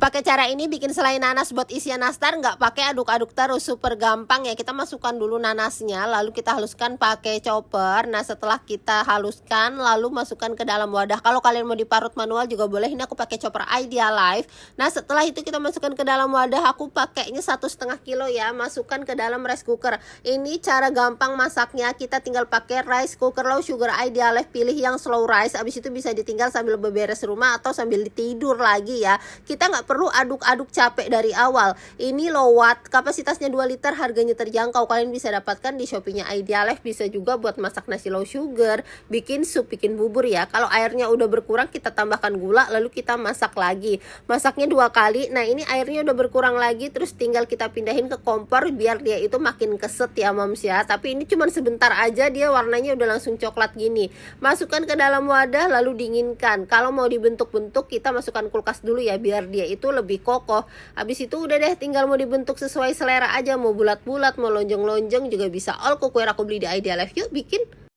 Pakai cara ini bikin selai nanas buat isian nastar, nggak pakai aduk-aduk terus, super gampang ya. Kita masukkan dulu nanasnya, lalu kita haluskan pakai chopper. Nah setelah kita haluskan, lalu masukkan ke dalam wadah. Kalau kalian mau diparut manual juga boleh, ini aku pakai chopper Idealife. Nah setelah itu kita masukkan ke dalam wadah, aku pakainya 1,5 kilo ya, masukkan ke dalam rice cooker. Ini cara gampang masaknya, kita tinggal pakai rice cooker low sugar Idealife, pilih yang slow rice. Abis itu bisa ditinggal sambil beberes rumah atau sambil tidur lagi ya. Kita nggak perlu aduk-aduk capek dari awal. Ini low watt, kapasitasnya 2 liter, harganya terjangkau. Kalian bisa dapatkan di Shopee-nya Idealife. Bisa juga buat masak nasi low sugar, bikin sup, bikin bubur ya. Kalau airnya udah berkurang, kita tambahkan gula, lalu kita masak lagi. Masaknya 2 kali. Nah ini airnya udah berkurang lagi, terus tinggal kita pindahin ke kompor biar dia itu makin keset ya moms ya. Tapi ini cuma sebentar aja, dia warnanya udah langsung coklat gini. Masukkan ke dalam wadah lalu dinginkan. Kalau mau dibentuk-bentuk, kita masukkan kulkas dulu ya, biar dia itu lebih kokoh. Habis itu udah deh, tinggal mau dibentuk sesuai selera aja, mau bulat-bulat, mau lonjong-lonjong juga bisa. All cookware aku beli di Idealife. Yuk bikin.